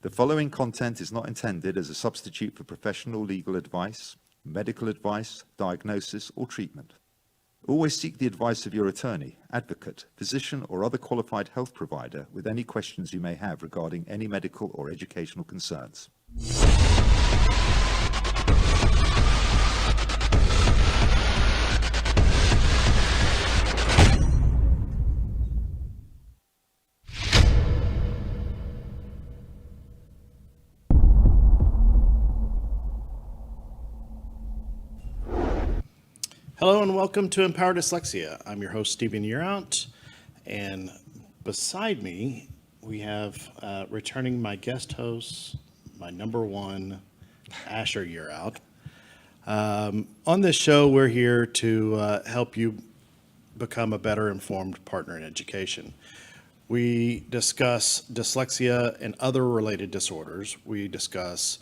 The following content is not intended as a substitute for professional legal advice, medical advice, diagnosis, or treatment. Always seek the advice of your attorney, advocate, physician, or other qualified health provider with any questions you may have regarding any medical or educational concerns. Hello and welcome to Empower Dyslexia. I'm your host, Stephen Yearout, and beside me, we have returning my guest host, my number one, Asher Yearout. On this show, we're here to help you become a better informed partner in education. We discuss dyslexia and other related disorders. We discuss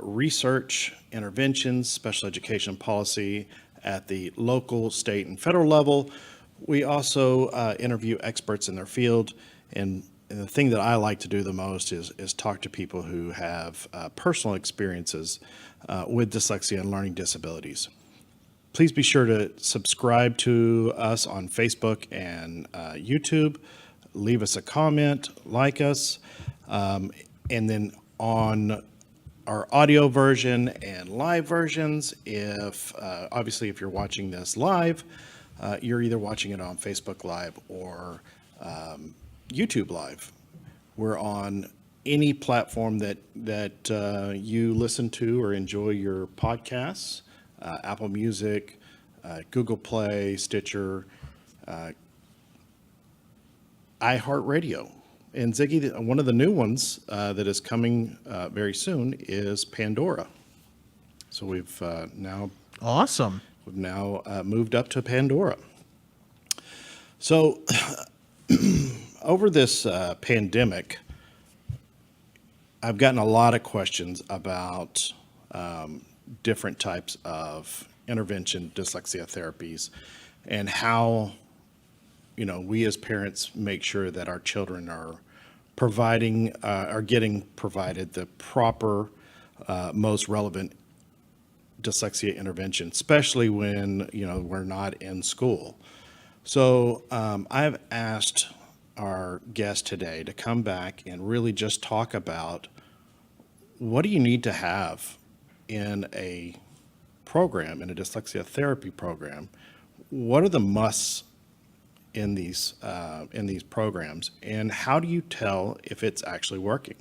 research, interventions, special education policy, at the local, state, and federal level. We also interview experts in their field, and the thing that I like to do the most is talk to people who have personal experiences with dyslexia and learning disabilities. Please be sure to subscribe to us on Facebook and YouTube. Leave us a comment, like us, and then on our audio version and live versions. If obviously if you're watching this live, you're either watching it on Facebook Live or YouTube Live. We're on any platform that you listen to or enjoy your podcasts, Apple Music, Google Play, Stitcher, iHeartRadio. And Ziggy, one of the new ones that is coming very soon is Pandora. So we've now moved up to Pandora. So over this pandemic, I've gotten a lot of questions about different types of intervention dyslexia therapies and how we as parents make sure that our children are getting provided the proper, most relevant dyslexia intervention, especially when, we're not in school. So I've asked our guest today to come back and really just talk about what do you need to have in a program, in a dyslexia therapy program? What are the musts in these programs, and how do you tell if it's actually working?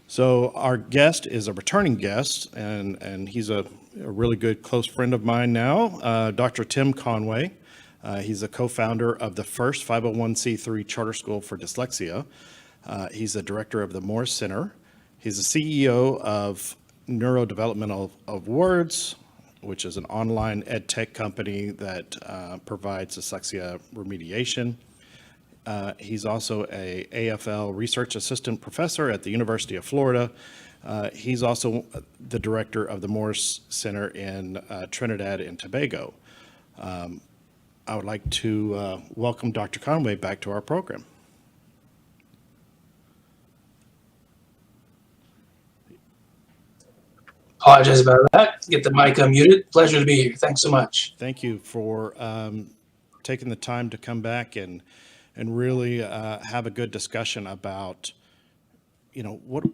So our guest is a returning guest, and he's a really good close friend of mine now, Dr. Tim Conway. He's a co-founder of the first 501c3 charter school for dyslexia. He's the director of the Morris Center. He's the CEO of Neurodevelopmental of Words, which is an online ed tech company that provides dyslexia remediation. He's also a AFL research assistant professor at the University of Florida. He's also the director of the Morris Center in Trinidad and Tobago. I would like to welcome Dr. Conway back to our program. Apologize about that. Get the mic unmuted. Pleasure to be here. Thanks so much. Thank you for taking the time to come back and really have a good discussion about, what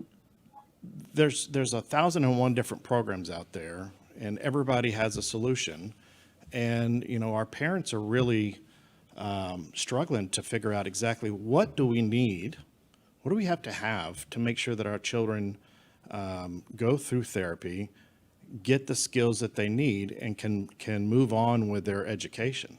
there's 1,001 different programs out there, and everybody has a solution. And, our parents are really struggling to figure out exactly what do we need, what do we have to make sure that our children go through therapy, get the skills that they need, and can move on with their education.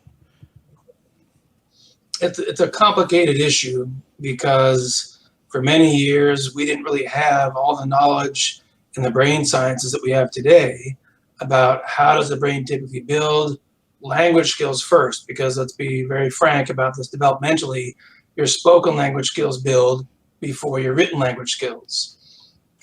It's a complicated issue because for many years we didn't really have all the knowledge in the brain sciences that we have today about how does the brain typically build. Language skills first, because let's be very frank about this developmentally, your spoken language skills build before your written language skills.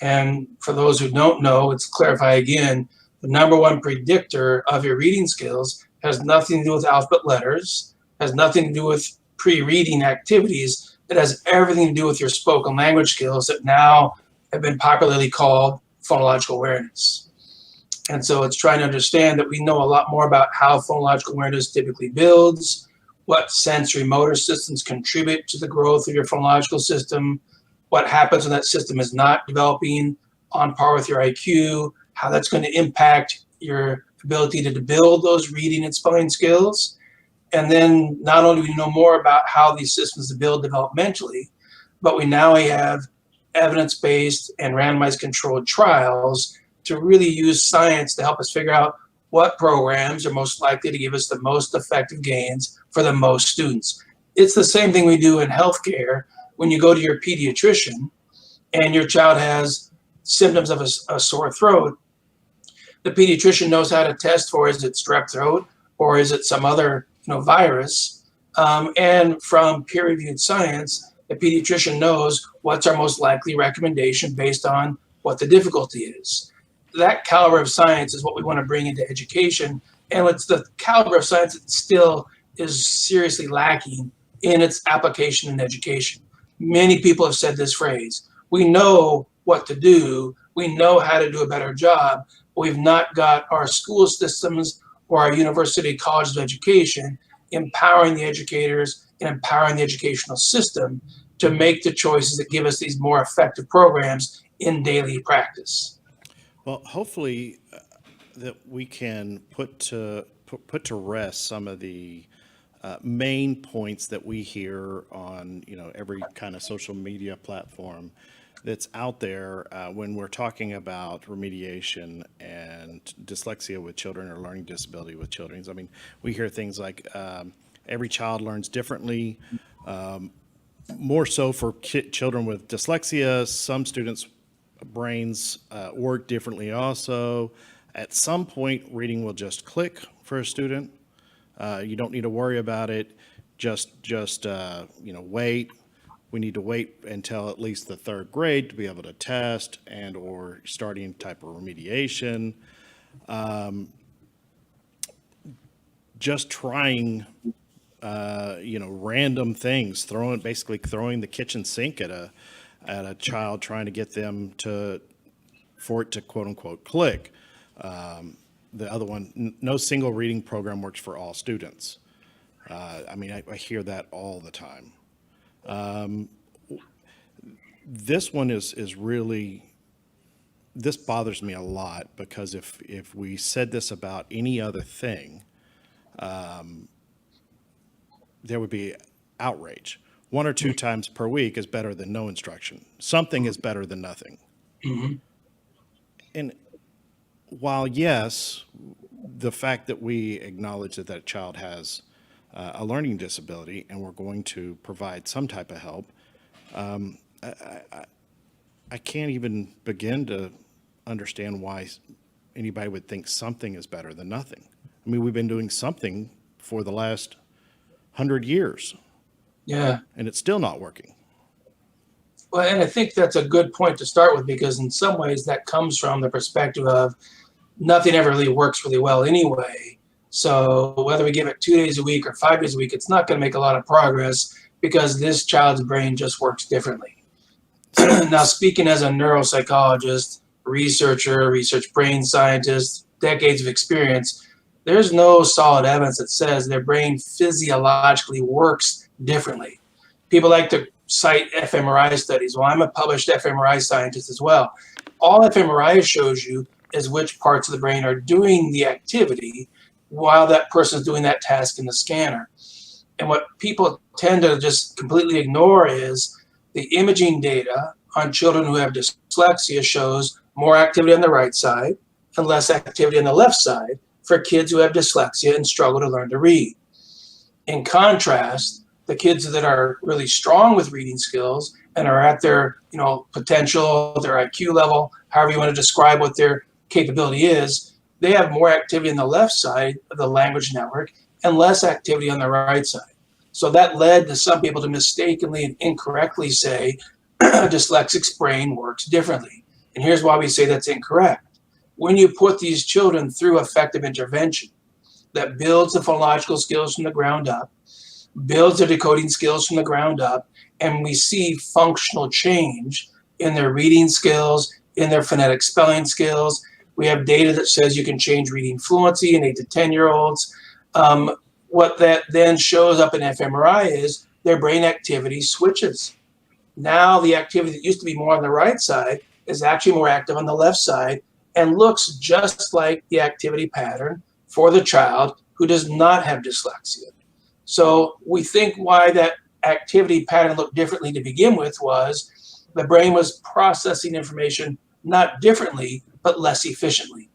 And for those who don't know, let's clarify again, the number one predictor of your reading skills has nothing to do with alphabet letters, has nothing to do with pre-reading activities. It has everything to do with your spoken language skills that now have been popularly called phonological awareness. And so it's trying to understand that we know a lot more about how phonological awareness typically builds, what sensory motor systems contribute to the growth of your phonological system, what happens when that system is not developing on par with your IQ, how that's going to impact your ability to build those reading and spelling skills. And then not only do we know more about how these systems build developmentally, but we now have evidence-based and randomized controlled trials to really use science to help us figure out what programs are most likely to give us the most effective gains for the most students. It's the same thing we do in healthcare when you go to your pediatrician and your child has symptoms of a sore throat. The pediatrician knows how to test for, is it strep throat or is it some other virus? And from peer-reviewed science, the pediatrician knows what's our most likely recommendation based on what the difficulty is. That caliber of science is what we want to bring into education, and it's the caliber of science that still is seriously lacking in its application in education. Many people have said this phrase: we know what to do, we know how to do a better job, but we've not got our school systems or our university colleges of education empowering the educators and empowering the educational system to make the choices that give us these more effective programs in daily practice. Well, hopefully that we can put to rest some of the main points that we hear on every kind of social media platform that's out there when we're talking about remediation and dyslexia with children or learning disability with children. I mean, we hear things like every child learns differently, more so for children with dyslexia. Some students' brains work differently also. At some point, reading will just click for a student. You don't need to worry about it. Just wait. We need to wait until at least the third grade to be able to test and or starting type of remediation. Just trying, random things, basically throwing the kitchen sink at a child, trying to get them for it to quote unquote click. The other one, no single reading program works for all students. I hear that all the time. This one is really, this bothers me a lot, because if we said this about any other thing, there would be outrage. 1 or 2 times per week is better than no instruction. Something is better than nothing. Mm-hmm. And while, yes, the fact that we acknowledge that that child has a learning disability and we're going to provide some type of help, I can't even begin to understand why anybody would think something is better than nothing. I mean, we've been doing something for the last 100 years. Yeah. And it's still not working. Well, and I think that's a good point to start with, because in some ways that comes from the perspective of nothing ever really works really well anyway. So whether we give it 2 days a week or 5 days a week, it's not going to make a lot of progress because this child's brain just works differently. Now, speaking as a neuropsychologist, researcher, research brain scientist, decades of experience, there's no solid evidence that says their brain physiologically works differently. People like to cite fMRI studies. Well, I'm a published fMRI scientist as well. All fMRI shows you is which parts of the brain are doing the activity while that person is doing that task in the scanner. And what people tend to just completely ignore is the imaging data on children who have dyslexia shows more activity on the right side and less activity on the left side for kids who have dyslexia and struggle to learn to read. In contrast, the kids that are really strong with reading skills and are at their potential, their IQ level, however you want to describe what their capability is, they have more activity on the left side of the language network and less activity on the right side. So that led to some people to mistakenly and incorrectly say a dyslexic's brain works differently. And here's why we say that's incorrect. When you put these children through effective intervention that builds the phonological skills from the ground up, builds their decoding skills from the ground up, and we see functional change, in their reading skills, in their phonetic spelling skills. We have data that says you can change reading fluency in 8 to 10-year-olds. What that then shows up in fMRI is their brain activity switches. Now the activity that used to be more on the right side is actually more active on the left side and looks just like the activity pattern for the child who does not have dyslexia. So we think why that activity pattern looked differently to begin with was the brain was processing information not differently, but less efficiently.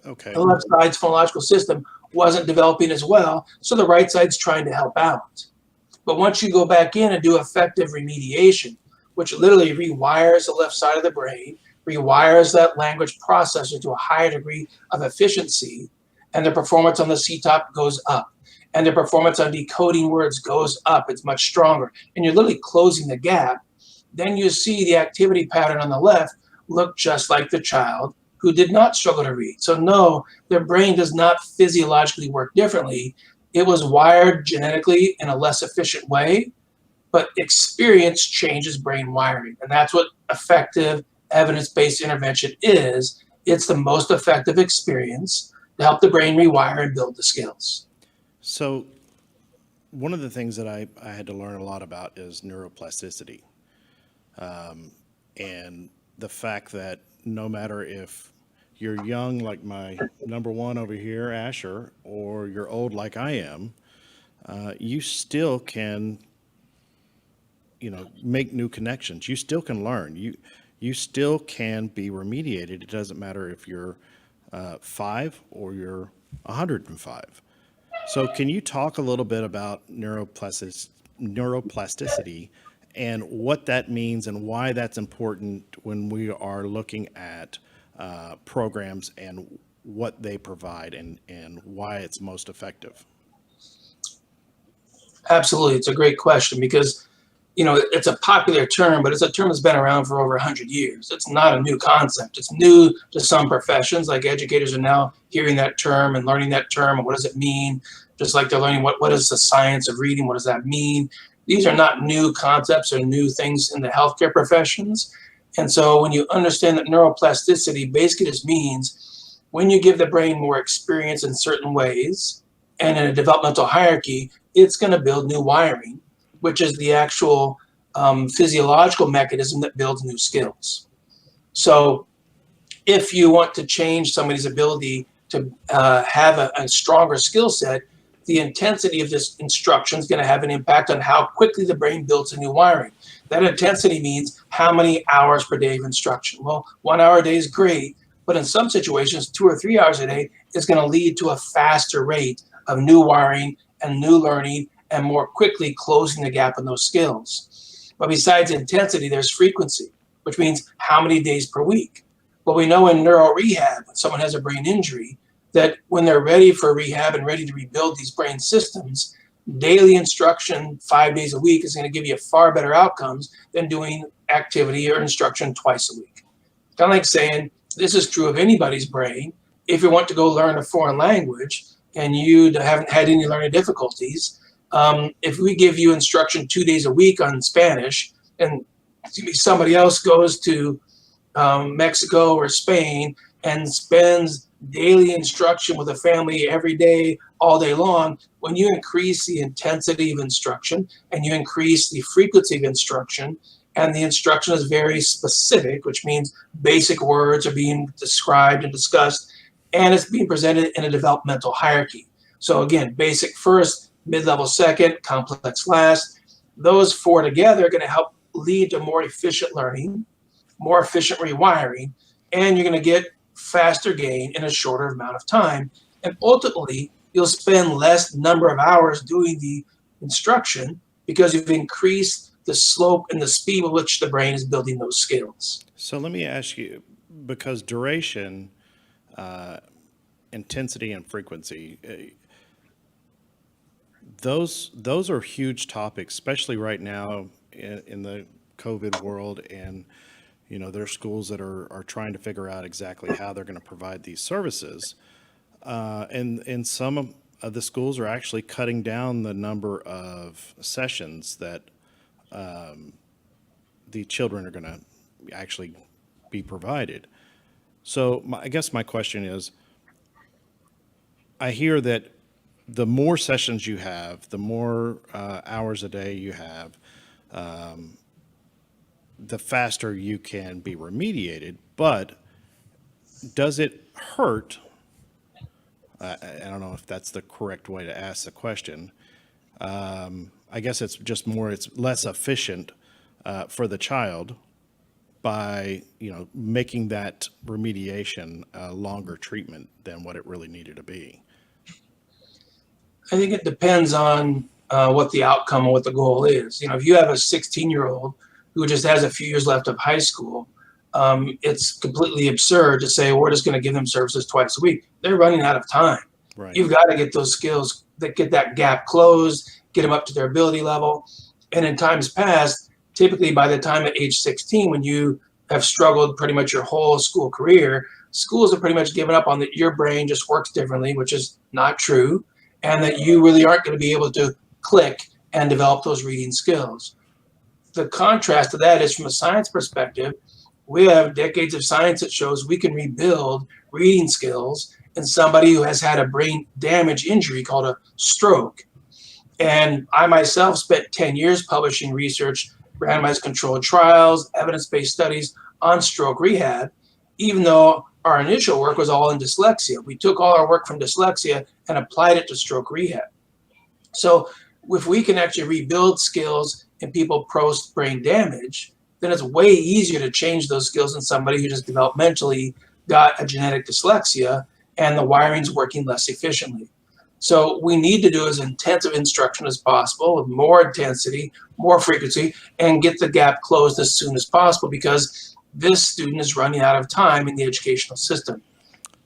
Okay. The left side's phonological system wasn't developing as well, so the right side's trying to help out. But once you go back in and do effective remediation, which literally rewires the left side of the brain, rewires that language processor to a higher degree of efficiency, and the performance on the CTOP goes up, and the performance on decoding words goes up, it's much stronger, and you're literally closing the gap, then you see the activity pattern on the left look just like the child who did not struggle to read. So no, their brain does not physiologically work differently. It was wired genetically in a less efficient way, but experience changes brain wiring. And that's what effective evidence-based intervention is. It's the most effective experience to help the brain rewire and build the skills. So one of the things that I had to learn a lot about is neuroplasticity. And the fact that no matter if you're young like my number one over here, Asher, or you're old like I am, you still can, make new connections. You still can learn. You still can be remediated. It doesn't matter if you're 5 or you're 105. So can you talk a little bit about neuroplasticity and what that means and why that's important when we are looking at programs and what they provide and why it's most effective? Absolutely. It's a great question because, it's a popular term, but it's a term that's been around for over 100 years. It's not a new concept. It's new to some professions, like educators are now hearing that term and learning that term. And what does it mean? Just like they're learning what is the science of reading? What does that mean? These are not new concepts or new things in the healthcare professions. And so when you understand that neuroplasticity basically just means when you give the brain more experience in certain ways and in a developmental hierarchy, it's going to build new wiring, which is the actual physiological mechanism that builds new skills. So if you want to change somebody's ability to have a stronger skill set, the intensity of this instruction is going to have an impact on how quickly the brain builds a new wiring. That intensity means how many hours per day of instruction. Well, 1 hour a day is great, but in some situations, 2 or 3 hours a day is going to lead to a faster rate of new wiring and new learning and more quickly closing the gap in those skills. But besides intensity, there's frequency, which means how many days per week. Well, we know in neuro rehab, when someone has a brain injury, that when they're ready for rehab and ready to rebuild these brain systems, daily instruction 5 days a week is going to give you far better outcomes than doing activity or instruction twice a week. Kind of like saying, this is true of anybody's brain. If you want to go learn a foreign language and you haven't had any learning difficulties, if we give you instruction 2 days a week on Spanish and somebody else goes to Mexico or Spain and spends daily instruction with a family every day, all day long, when you increase the intensity of instruction and you increase the frequency of instruction, and the instruction is very specific, which means basic words are being described and discussed, and it's being presented in a developmental hierarchy. So again, basic first, mid-level second, complex last. Those 4 together are going to help lead to more efficient learning, more efficient rewiring, and you're going to get faster gain in a shorter amount of time. And ultimately, you'll spend less number of hours doing the instruction because you've increased the slope and the speed with which the brain is building those skills. So let me ask you, because duration, intensity, and frequency, those are huge topics, especially right now in the COVID world. And there are schools that are trying to figure out exactly how they're going to provide these services. And some of the schools are actually cutting down the number of sessions that the children are going to actually be provided. So I guess my question is, I hear that the more sessions you have, the more hours a day you have, the faster you can be remediated. But does it hurt? I don't know if that's the correct way to ask the question. I guess it's just it's less efficient for the child by, making that remediation a longer treatment than what it really needed to be. I think it depends on what the outcome and what the goal is. If you have a 16-year-old who just has a few years left of high school, it's completely absurd to say we're just going to give them services twice a week. They're running out of time. Right. You've got to get those skills, that get that gap closed, get them up to their ability level. And in times past, typically by the time at age 16, when you have struggled pretty much your whole school career, schools have pretty much given up on that your brain just works differently, which is not true, and that you really aren't going to be able to click and develop those reading skills. The contrast to that is, from a science perspective, we have decades of science that shows we can rebuild reading skills in somebody who has had a brain damage injury called a stroke. And I myself spent 10 years publishing research, randomized controlled trials, evidence-based studies on stroke rehab, even though our initial work was all in dyslexia. We took all our work from dyslexia and applied it to stroke rehab. So if we can actually rebuild skills in people post brain damage, then it's way easier to change those skills in somebody who just developmentally got a genetic dyslexia and the wiring's working less efficiently. So we need to do as intensive instruction as possible with more intensity, more frequency, and get the gap closed as soon as possible, because this student is running out of time in the educational system.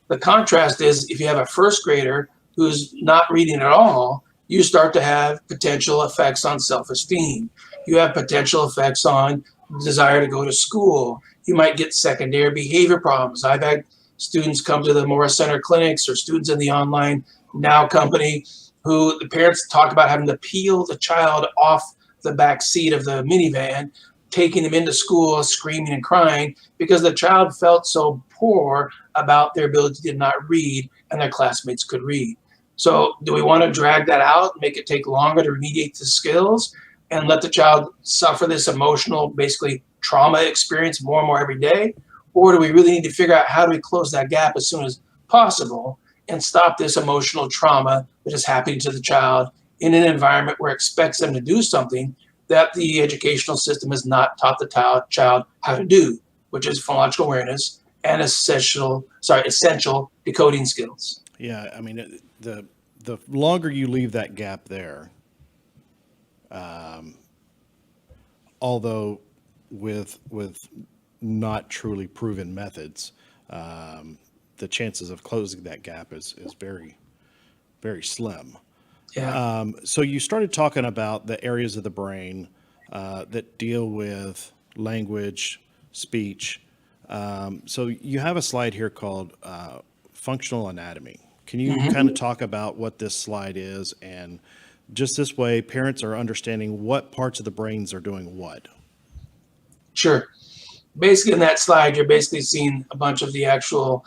The contrast is, if you have a first grader who's not reading at all, you start to have potential effects on self-esteem. You have potential effects on desire to go to school. You might get secondary behavior problems. I've had students come to the Morris Center clinics, or students in the online Now company, who the parents talk about having to peel the child off the back seat of the minivan, taking them into school screaming and crying because the child felt so poor about their ability to not read and their classmates could read. So do we want to drag that out, make it take longer to remediate the skills, and let the child suffer this emotional, basically trauma experience more and more every day? Or do we really need to figure out how do we close that gap as soon as possible and stop this emotional trauma that is happening to the child in an environment where it expects them to do something that the educational system has not taught the child how to do, which is phonological awareness and essential decoding skills. Yeah, I mean, the longer you leave that gap there, although with not truly proven methods, the chances of closing that gap is very, very slim. Yeah. So you started talking about the areas of the brain that deal with language, speech. So you have a slide here called functional anatomy. Can you kind of talk about what this slide is, and just this way parents are understanding what parts of the brains are doing what? Sure. Basically, in that slide, you're basically seeing a bunch of the actual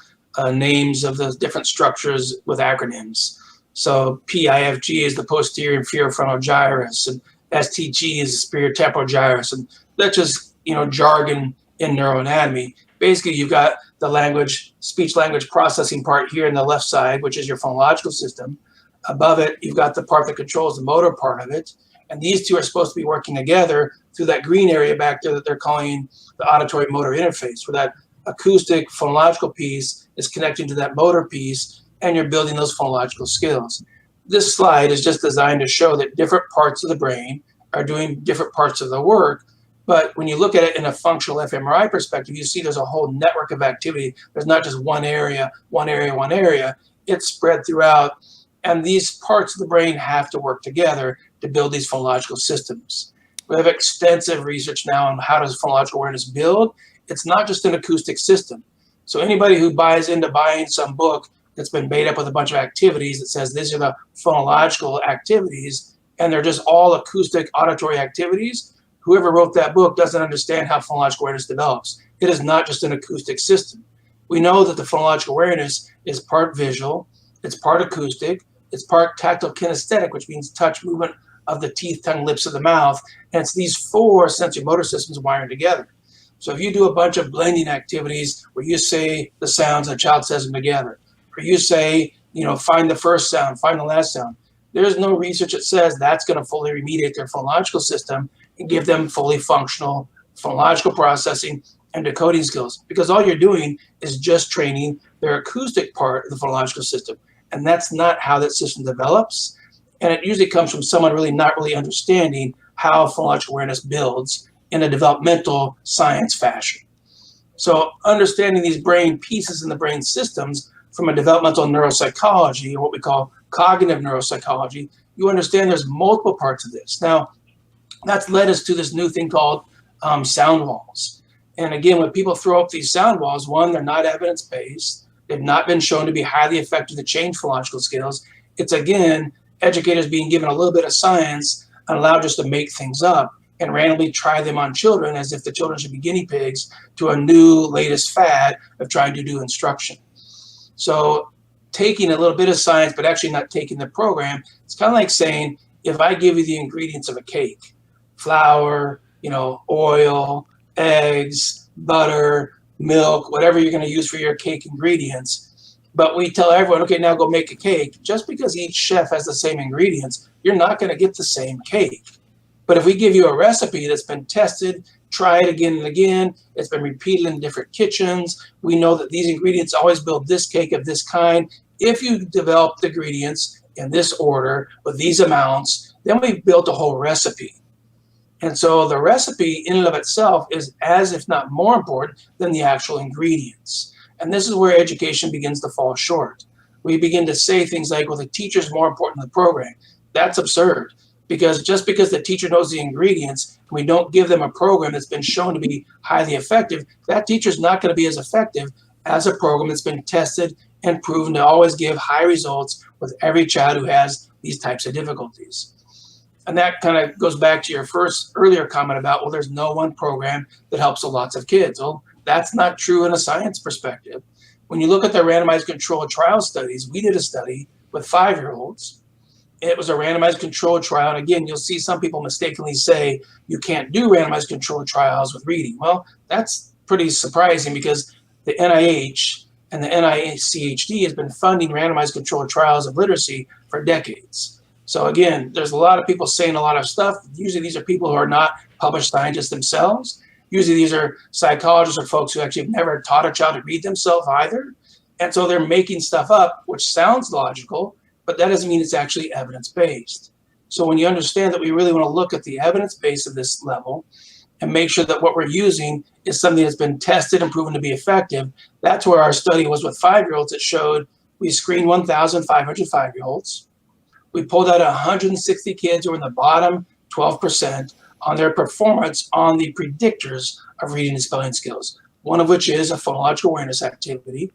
names of the different structures with acronyms. So PIFG is the posterior inferior frontal gyrus, and STG is the superior temporal gyrus, and that's just jargon in neuroanatomy. Basically, you've got the speech language processing part here in the left side, which is your phonological system. Above it, you've got the part that controls the motor part of it, and these two are supposed to be working together through that green area back there that they're calling the auditory motor interface, where that acoustic phonological piece is connecting to that motor piece, and you're building those phonological skills. This slide is just designed to show that different parts of the brain are doing different parts of the work. But when you look at it in a functional fMRI perspective, you see there's a whole network of activity. There's not just one area. It's spread throughout. And these parts of the brain have to work together to build these phonological systems. We have extensive research now on how does phonological awareness build. It's not just an acoustic system. So anybody who buys into buying some book that's been made up with a bunch of activities that says these are the phonological activities, and they're just all acoustic auditory activities, whoever wrote that book doesn't understand how phonological awareness develops. It is not just an acoustic system. We know that the phonological awareness is part visual, it's part acoustic, it's part tactile kinesthetic, which means touch, movement of the teeth, tongue, lips of the mouth. And it's these four sensory motor systems wired together. So if you do a bunch of blending activities where you say the sounds and the child says them together, or you say, find the first sound, find the last sound, there's no research that says that's going to fully remediate their phonological system and give them fully functional phonological processing and decoding skills, because all you're doing is just training their acoustic part of the phonological system. And that's not how that system develops. And it usually comes from someone really not really understanding how phonological awareness builds in a developmental science fashion. So understanding these brain pieces in the brain systems from a developmental neuropsychology, or what we call cognitive neuropsychology, you understand there's multiple parts of this. Now, that's led us to this new thing called sound walls. And again, when people throw up these sound walls, one, they're not evidence-based. They've not been shown to be highly effective to change phonological skills. It's, again, educators being given a little bit of science and allowed just to make things up and randomly try them on children as if the children should be guinea pigs to a new latest fad of trying to do instruction. So taking a little bit of science, but actually not taking the program, it's kind of like saying, if I give you the ingredients of a cake, flour, oil, eggs, butter, milk, whatever you're going to use for your cake ingredients, but we tell everyone, okay, now go make a cake. Just because each chef has the same ingredients, you're not going to get the same cake. But if we give you a recipe that's been tested, try it again and again, it's been repeated in different kitchens, we know that these ingredients always build this cake of this kind. If you develop the ingredients in this order with these amounts, then we've built a whole recipe. And so the recipe in and of itself is as if not more important than the actual ingredients. And this is where education begins to fall short. We begin to say things like, well, the teacher's more important than the program. That's absurd, because just because the teacher knows the ingredients and we don't give them a program that's been shown to be highly effective, that teacher's not going to be as effective as a program that's been tested and proven to always give high results with every child who has these types of difficulties. And that kind of goes back to your earlier comment about, well, there's no one program that helps lots of kids. Well, that's not true in a science perspective. When you look at the randomized controlled trial studies, we did a study with 5-year-olds. It was a randomized controlled trial. And again, you'll see some people mistakenly say you can't do randomized controlled trials with reading. Well, that's pretty surprising, because the NIH and the NICHD has been funding randomized controlled trials of literacy for decades. So again, there's a lot of people saying a lot of stuff. Usually these are people who are not published scientists themselves. Usually these are psychologists or folks who actually have never taught a child to read themselves either. And so they're making stuff up, which sounds logical, but that doesn't mean it's actually evidence-based. So when you understand that we really want to look at the evidence base of this level and make sure that what we're using is something that's been tested and proven to be effective, that's where our study was with 5-year-olds. It showed we screened 1,500 5-year-olds. We pulled out 160 kids who were in the bottom 12% on their performance on the predictors of reading and spelling skills, one of which is a phonological awareness activity.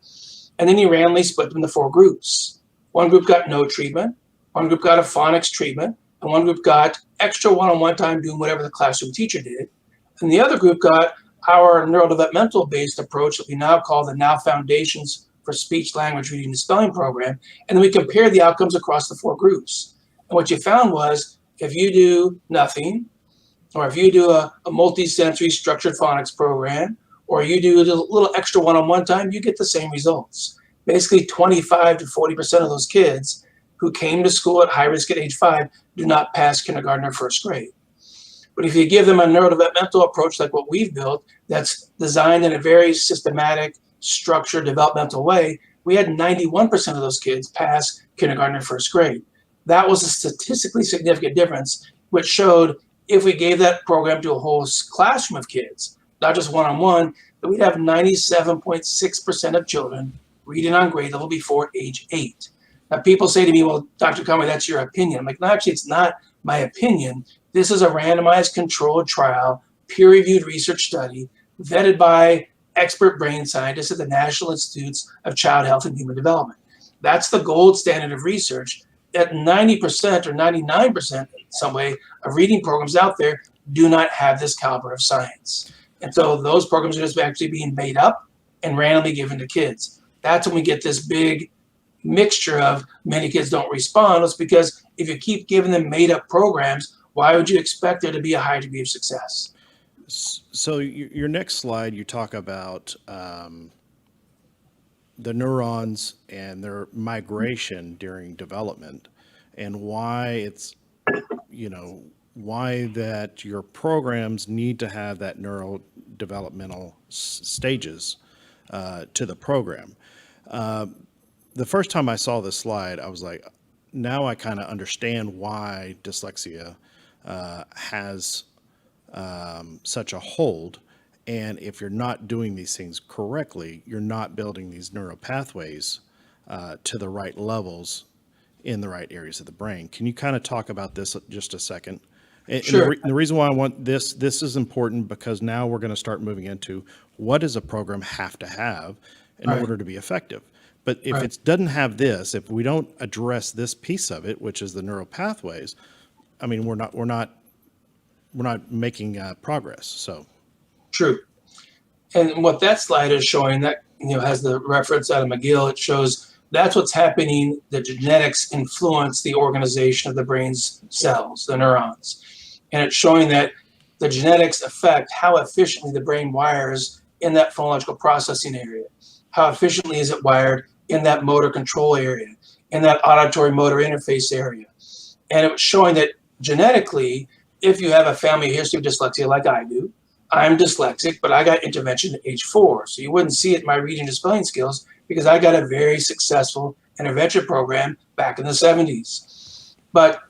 And then you randomly split them into 4 groups. One group got no treatment, one group got a phonics treatment, and one group got extra one-on-one time doing whatever the classroom teacher did. And the other group got our neurodevelopmental-based approach that we now call the Now Foundations for Speech, Language, Reading, and Spelling program. And then we compared the outcomes across the 4 groups. And what you found was, if you do nothing, or if you do a multi-sensory structured phonics program, or you do a little extra one-on-one time, you get the same results. Basically, 25 to 40% of those kids who came to school at high risk at age 5 do not pass kindergarten or first grade. But if you give them a neurodevelopmental approach like what we've built, that's designed in a very systematic, structured, developmental way, we had 91% of those kids pass kindergarten or first grade. That was a statistically significant difference, which showed if we gave that program to a whole classroom of kids, not just one-on-one, that we'd have 97.6% of children reading on grade level before age 8. Now, people say to me, well, Dr. Conway, that's your opinion. I'm like, no, actually, it's not my opinion. This is a randomized controlled trial, peer-reviewed research study, vetted by expert brain scientists at the National Institutes of Child Health and Human Development. That's the gold standard of research. At 90% or 99% in some way of reading programs out there do not have this caliber of science. And so those programs are just actually being made up and randomly given to kids. That's when we get this big mixture of many kids don't respond. It's because if you keep giving them made up programs, why would you expect there to be a high degree of success? So your next slide, you talk about the neurons and their migration during development, and why it's, why that your programs need to have that neurodevelopmental stages to the program. The first time I saw this slide, I was like, now I kind of understand why dyslexia has such a hold. And if you're not doing these things correctly, you're not building these neural pathways to the right levels in the right areas of the brain. Can you kind of talk about this just a second? Sure. And the reason why I want this is important because now we're going to start moving into what does a program have to have in order to be effective. But if it doesn't have this, if we don't address this piece of it, which is the neural pathways, I mean, we're not making progress. So. True. And what that slide is showing, that has the reference out of McGill, it shows that's what's happening. The genetics influence the organization of the brain's cells, the neurons. And it's showing that the genetics affect how efficiently the brain wires in that phonological processing area. How efficiently is it wired in that motor control area, in that auditory motor interface area. And it was showing that genetically, if you have a family history of dyslexia like I do, I'm dyslexic, but I got intervention at age 4. So you wouldn't see it in my reading and spelling skills because I got a very successful intervention program back in the 70s. But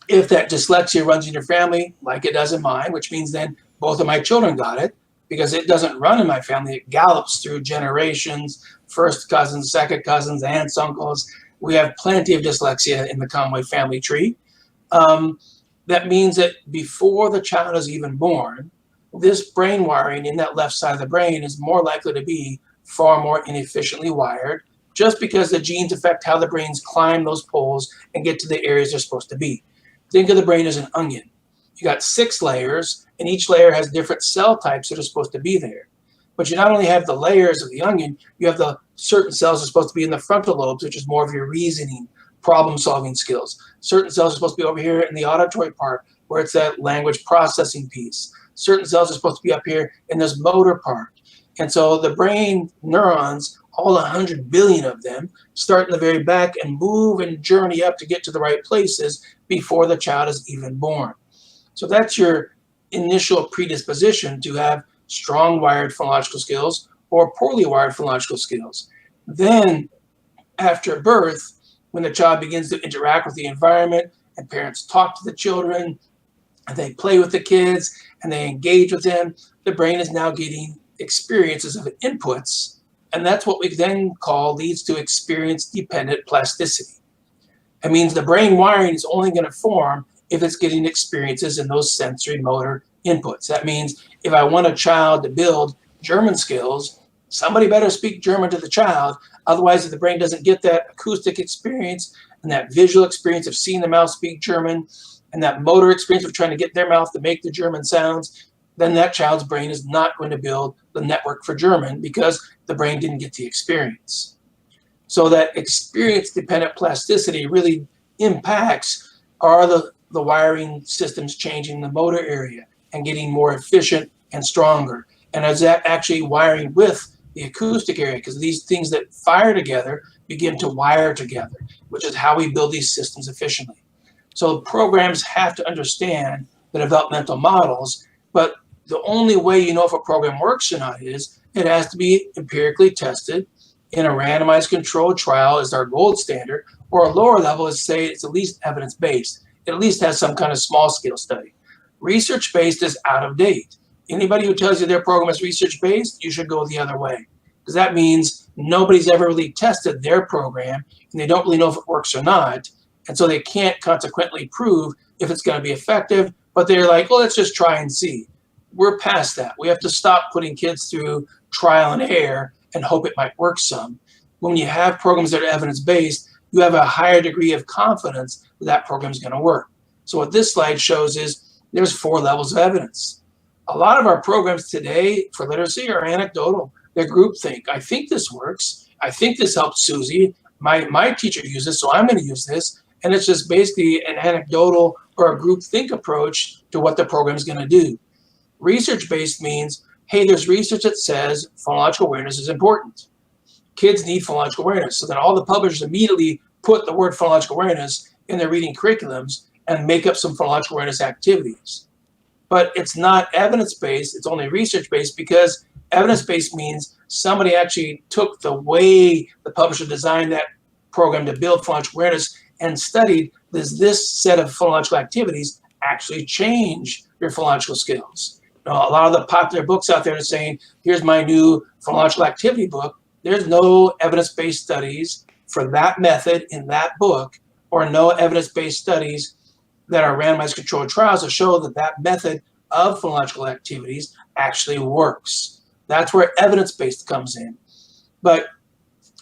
if that dyslexia runs in your family, like it does in mine, which means then both of my children got it, because it doesn't run in my family, it gallops through generations, first cousins, second cousins, aunts, uncles. We have plenty of dyslexia in the Conway family tree. That means that before the child is even born, this brain wiring in that left side of the brain is more likely to be far more inefficiently wired, just because the genes affect how the brains climb those poles and get to the areas they're supposed to be. Think of the brain as an onion. You got 6 layers, and each layer has different cell types that are supposed to be there. But you not only have the layers of the onion, you have the certain cells that are supposed to be in the frontal lobes, which is more of your reasoning, problem-solving skills. Certain cells are supposed to be over here in the auditory part, where it's that language processing piece. Certain cells are supposed to be up here in this motor part. And so the brain neurons, all 100 billion of them, start in the very back and move and journey up to get to the right places before the child is even born. So that's your initial predisposition to have strong wired phonological skills or poorly wired phonological skills. Then after birth, when the child begins to interact with the environment and parents talk to the children and they play with the kids and they engage with them, the brain is now getting experiences of inputs. And that's what we then call leads to experience-dependent plasticity. It means the brain wiring is only going to form if it's getting experiences in those sensory motor inputs. That means if I want a child to build German skills, somebody better speak German to the child. Otherwise, if the brain doesn't get that acoustic experience and that visual experience of seeing the mouth speak German and that motor experience of trying to get their mouth to make the German sounds, then that child's brain is not going to build the network for German because the brain didn't get the experience. So that experience-dependent plasticity really impacts are the wiring systems changing the motor area and getting more efficient and stronger. And is that actually wiring with the acoustic area? Because these things that fire together begin to wire together, which is how we build these systems efficiently. So programs have to understand the developmental models, but the only way you know if a program works or not is it has to be empirically tested in a randomized controlled trial is our gold standard, or a lower level is say it's at least evidence-based. It at least has some kind of small scale study. Research-based is out of date. Anybody who tells you their program is research-based, you should go the other way. Because that means nobody's ever really tested their program and they don't really know if it works or not. And so they can't consequently prove if it's going to be effective, but they're like, well, let's just try and see. We're past that. We have to stop putting kids through trial and error and hope it might work some. When you have programs that are evidence-based, you have a higher degree of confidence that program is going to work. So what this slide shows is there's 4 levels of evidence. A lot of our programs today for literacy are anecdotal. They're groupthink. I think this works. I think this helped Susie. My teacher used this, so I'm going to use this. And it's just basically an anecdotal or a groupthink approach to what the program is going to do. Research-based means, hey, there's research that says phonological awareness is important. Kids need phonological awareness. So then all the publishers immediately put the word phonological awareness in their reading curriculums and make up some phonological awareness activities. But it's not evidence-based, it's only research-based, because evidence-based means somebody actually took the way the publisher designed that program to build phonological awareness and studied, does this set of phonological activities actually change your phonological skills? Now, a lot of the popular books out there are saying, here's my new phonological activity book. There's no evidence-based studies for that method in that book, or no evidence-based studies that are randomized controlled trials to show that that method of phonological activities actually works. That's where evidence-based comes in. But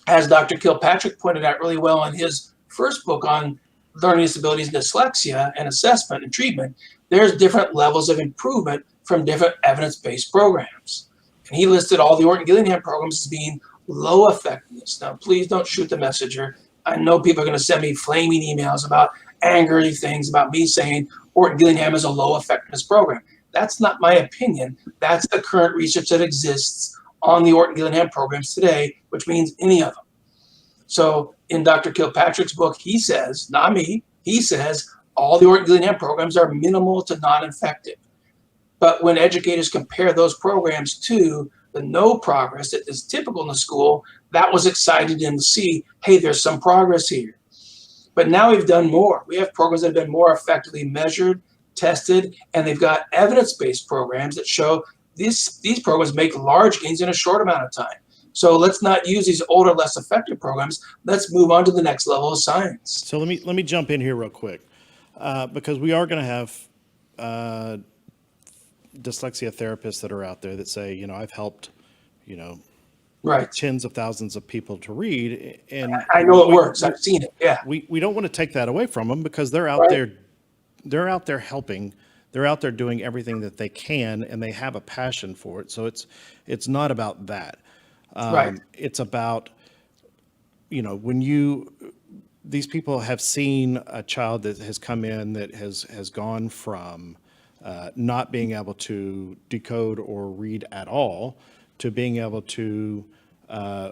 as Dr. Kilpatrick pointed out really well in his first book on learning disabilities and dyslexia and assessment and treatment, there's different levels of improvement from different evidence-based programs. And he listed all the Orton-Gillingham programs as being low effectiveness. Now, please don't shoot the messenger. I know people are going to send me flaming emails about angry things about me saying Orton-Gillingham is a low effectiveness program. That's not my opinion. That's the current research that exists on the Orton-Gillingham programs today, which means any of them. So in Dr. Kilpatrick's book, he says, not me, he says all the Orton-Gillingham programs are minimal to non-effective. But when educators compare those programs to the no progress that is typical in the school, that was exciting to see, hey, there's some progress here. But now we've done more. We have programs that have been more effectively measured, tested, and they've got evidence-based programs that show these programs make large gains in a short amount of time. So let's not use these older, less effective programs. Let's move on to the next level of science. So let me jump in here real quick, because we are going to have dyslexia therapists that are out there that say, I've helped, right, tens of thousands of people to read, and I know it works. I've seen it. Yeah, we don't want to take that away from them, because they're out right. they're out there helping. They're out there doing everything that they can, and they have a passion for it. So it's not about that. Right. It's about, these people have seen a child that has come in that has gone from not being able to decode or read at all to being able to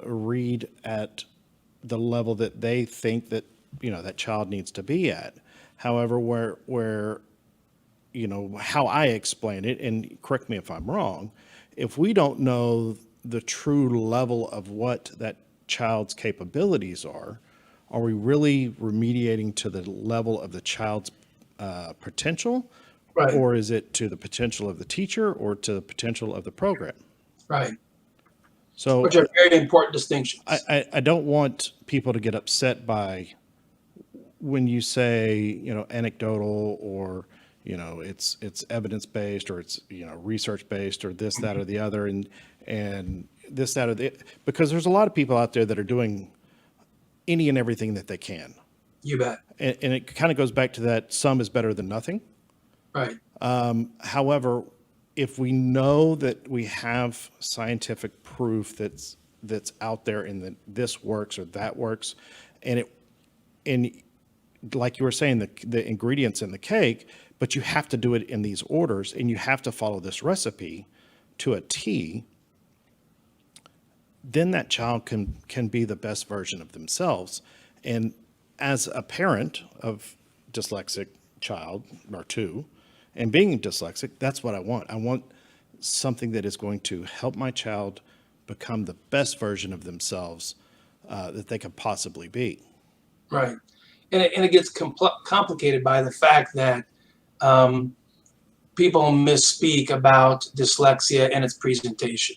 read at the level that they think that, that child needs to be at. However, where how I explain it, and correct me if I'm wrong, if we don't know the true level of what that child's capabilities are we really remediating to the level of the child's potential? Right. Or is it to the potential of the teacher or to the potential of the program? Right. So, which are very important distinctions. I don't want people to get upset by when you say, anecdotal, or, it's evidence-based, or it's, research-based, or this, that, or the other, and this, that, or the, because there's a lot of people out there that are doing any and everything that they can. You bet. And it kind of goes back to that some is better than nothing. Right. However, if we know that we have scientific proof that's out there and that this works or that works, and like you were saying, the ingredients in the cake, but you have to do it in these orders, and you have to follow this recipe to a T, then that child can be the best version of themselves. And as a parent of dyslexic child or two, and being dyslexic, that's what I want. I want something that is going to help my child become the best version of themselves that they could possibly be. Right. And it gets complicated by the fact that people misspeak about dyslexia and its presentation.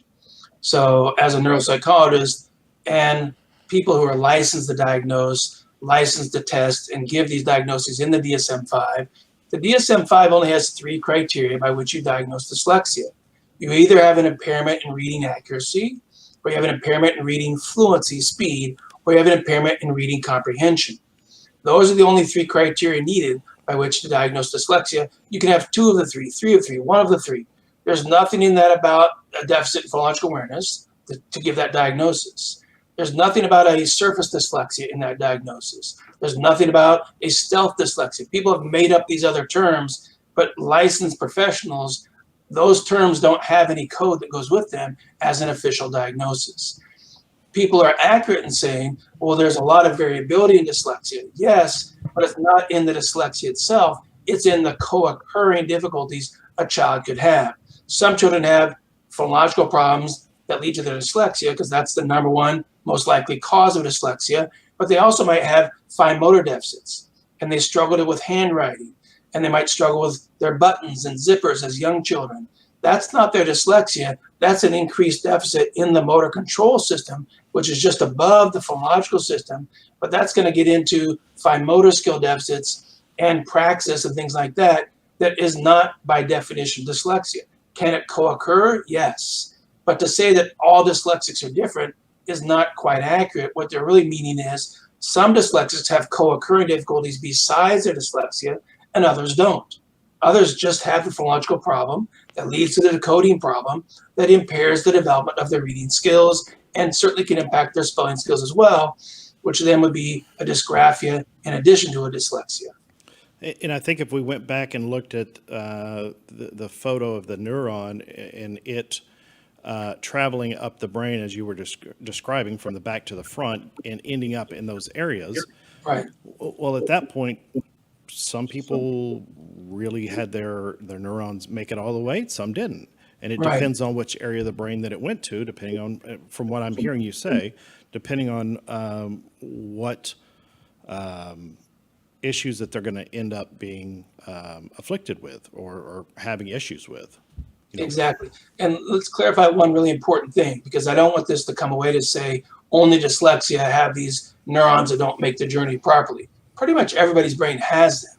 So as a neuropsychologist, and people who are licensed to diagnose, licensed to test, and give these diagnoses in the DSM-5, the DSM-5 only has 3 criteria by which you diagnose dyslexia. You either have an impairment in reading accuracy, or you have an impairment in reading fluency, speed, or you have an impairment in reading comprehension. Those are the only 3 criteria needed by which to diagnose dyslexia. You can have 2 of the 3, 3 of 3, 1 of the 3. There's nothing in that about a deficit in phonological awareness to give that diagnosis. There's nothing about a surface dyslexia in that diagnosis. There's nothing about a stealth dyslexia. People have made up these other terms, but licensed professionals, those terms don't have any code that goes with them as an official diagnosis. People are accurate in saying, well, there's a lot of variability in dyslexia. Yes, but it's not in the dyslexia itself. It's in the co-occurring difficulties a child could have. Some children have phonological problems that lead to their dyslexia because that's the #1 most likely cause of dyslexia, but they also might have fine motor deficits, and they struggle with handwriting, and they might struggle with their buttons and zippers as young children. That's not their dyslexia. That's an increased deficit in the motor control system, which is just above the phonological system, but that's going to get into fine motor skill deficits and praxis and things like that, that is not by definition dyslexia. Can it co-occur? Yes. But to say that all dyslexics are different is not quite accurate. What they're really meaning is some dyslexics have co-occurring difficulties besides their dyslexia, and others don't. Others just have the phonological problem that leads to the decoding problem that impairs the development of their reading skills and certainly can impact their spelling skills as well, which then would be a dysgraphia in addition to a dyslexia. And I think if we went back and looked at the photo of the neuron and it traveling up the brain as you were describing from the back to the front and ending up in those areas, Right. well, at that point, some people really had their neurons make it all the way, some didn't. And it Right. depends on which area of the brain that it went to, depending on, from what I'm hearing you say, depending on what issues that they're going to end up being afflicted with or having issues with. You know? Exactly. And let's clarify one really important thing, because I don't want this to come away to say only dyslexia have these neurons that don't make the journey properly. Pretty much everybody's brain has them.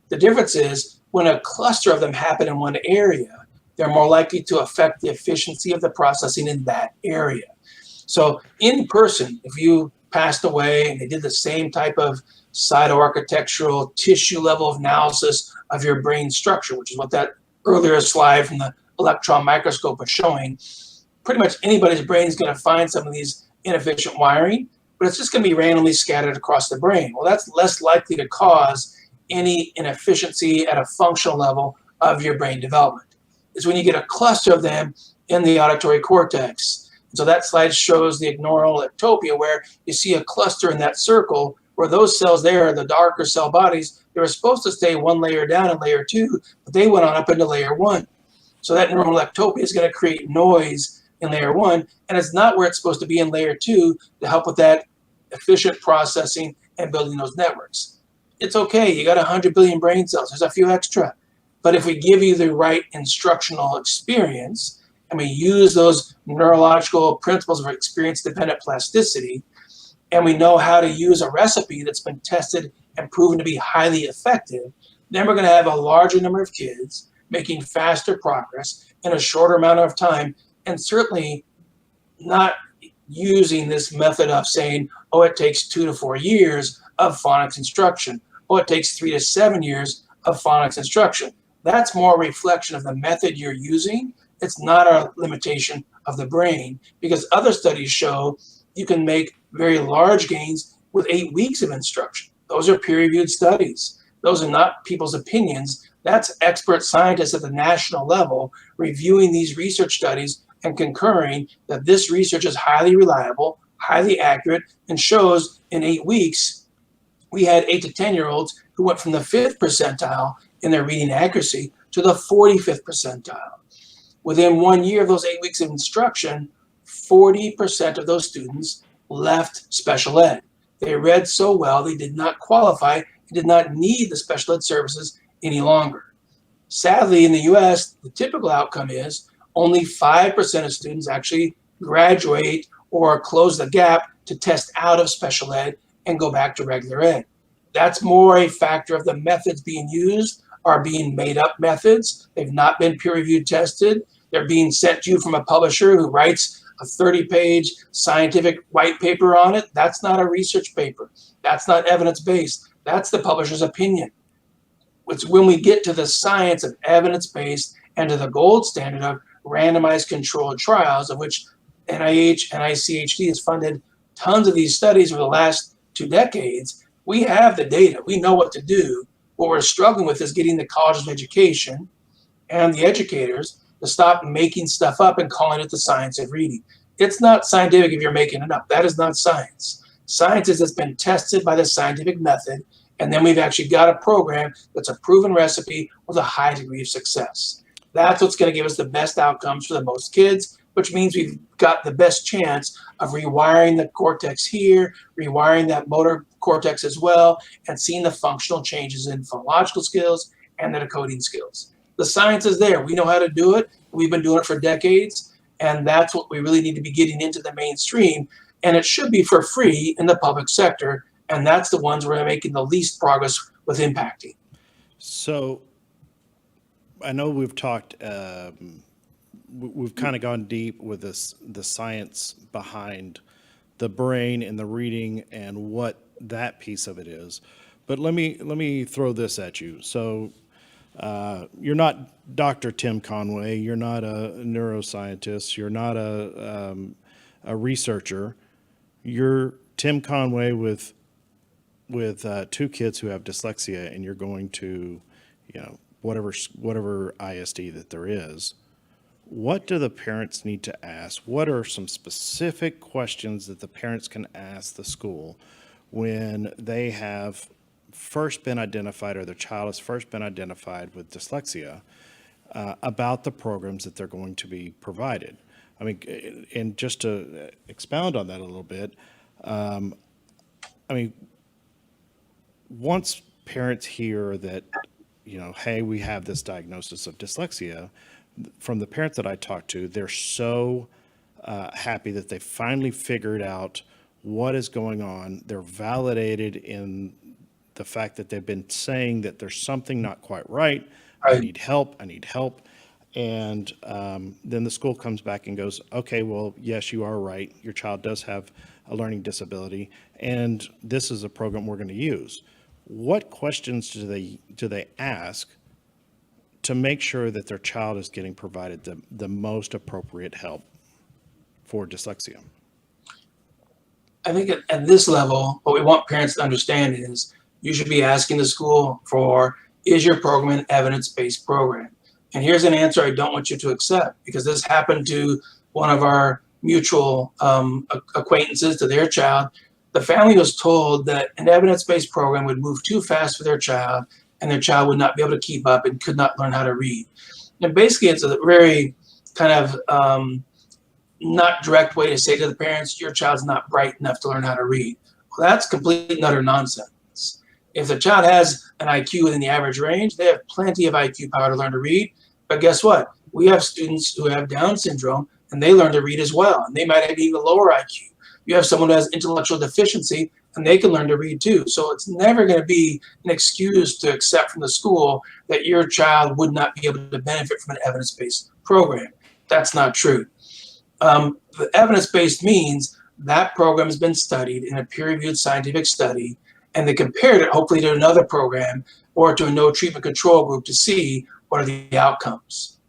The difference is when a cluster of them happen in one area, they're more likely to affect the efficiency of the processing in that area. So in person, if you passed away and they did the same type of cytoarchitectural tissue level of analysis of your brain structure, which is what that earlier slide from the electron microscope was showing, pretty much anybody's brain is going to find some of these inefficient wiring, but it's just going to be randomly scattered across the brain. Well, that's less likely to cause any inefficiency at a functional level of your brain development. It's when you get a cluster of them in the auditory cortex. So that slide shows the Neurolactopia, where you see a cluster in that circle where those cells there, the darker cell bodies, they were supposed to stay one layer down in layer 2, but they went on up into layer 1. So that Neurolactopia is going to create noise in layer 1, and it's not where it's supposed to be in layer 2 to help with that efficient processing and building those networks. It's okay, you got 100 billion brain cells, there's a few extra. But if we give you the right instructional experience, and we use those neurological principles of experience-dependent plasticity, and we know how to use a recipe that's been tested and proven to be highly effective, then we're going to have a larger number of kids making faster progress in a shorter amount of time, and certainly not using this method of saying, oh, it takes 2 to 4 years of phonics instruction. Oh, it takes 3 to 7 years of phonics instruction. That's more a reflection of the method you're using. It's not a limitation of the brain, because other studies show you can make very large gains with 8 weeks of instruction. Those are peer-reviewed studies. Those are not people's opinions. That's expert scientists at the national level reviewing these research studies and concurring that this research is highly reliable, highly accurate, and shows in 8 weeks, we had 8 to 10-year-olds who went from the 5th percentile in their reading accuracy to the 45th percentile. Within 1 year of those 8 weeks of instruction, 40% of those students left special ed. They read so well, they did not qualify, and did not need the special ed services any longer. Sadly, in the US, the typical outcome is only 5% of students actually graduate or close the gap to test out of special ed and go back to regular ed. That's more a factor of the methods being used are being made up methods. They've not been peer-reviewed tested. They're being sent to you from a publisher who writes a 30-page scientific white paper on it. That's not a research paper. That's not evidence-based. That's the publisher's opinion. It's when we get to the science of evidence-based and to the gold standard of randomized controlled trials, of which NIH and ICHD has funded tons of these studies over the last 2 decades. We have the data. We know what to do. What we're struggling with is getting the colleges of education and the educators to stop making stuff up and calling it the science of reading. It's not scientific if you're making it up. That is not science. Science is it's been tested by the scientific method, and then we've actually got a program that's a proven recipe with a high degree of success. That's what's going to give us the best outcomes for the most kids, which means we've got the best chance of rewiring the cortex here, rewiring that motor cortex as well, and seeing the functional changes in phonological skills and the decoding skills. The science is there. We know how to do it. We've been doing it for decades, and that's what we really need to be getting into the mainstream. And it should be for free in the public sector, and that's the ones we're making the least progress with impacting. So I know we've talked, we've kind of gone deep with the science behind the brain and the reading and what that piece of it is. But let me throw this at you. So you're not Dr. Tim Conway. You're not a neuroscientist. You're not a researcher. You're Tim Conway with 2 kids who have dyslexia, and you're going to, whatever ISD that there is. What do the parents need to ask? What are some specific questions that the parents can ask the school when they have first been identified, or their child has first been identified with dyslexia, about the programs that they're going to be provided? I mean, and just to expound on that a little bit, once parents hear that, hey, we have this diagnosis of dyslexia, from the parents that I talk to, they're so happy that they finally figured out what is going on. They're validated in the fact that they've been saying that there's something not quite right. I need help. And then the school comes back and goes, okay, well, yes, you are right. Your child does have a learning disability, and this is a program we're going to use. What questions do they ask to make sure that their child is getting provided the most appropriate help for dyslexia? I think at this level, what we want parents to understand is you should be asking the school for, is your program an evidence-based program? And here's an answer I don't want you to accept, because this happened to one of our mutual acquaintances to their child. The family was told that an evidence-based program would move too fast for their child, and their child would not be able to keep up and could not learn how to read. And basically, it's a very kind of not direct way to say to the parents, your child's not bright enough to learn how to read. Well, that's complete and utter nonsense. If the child has an IQ within the average range, they have plenty of IQ power to learn to read. But guess what? We have students who have Down syndrome, and they learn to read as well, and they might have even lower IQ. You have someone who has intellectual deficiency, and they can learn to read too. So it's never going to be an excuse to accept from the school that your child would not be able to benefit from an evidence-based program. That's not true. The evidence-based means that program has been studied in a peer-reviewed scientific study, and they compared it hopefully to another program or to a no treatment control group to see what are the outcomes.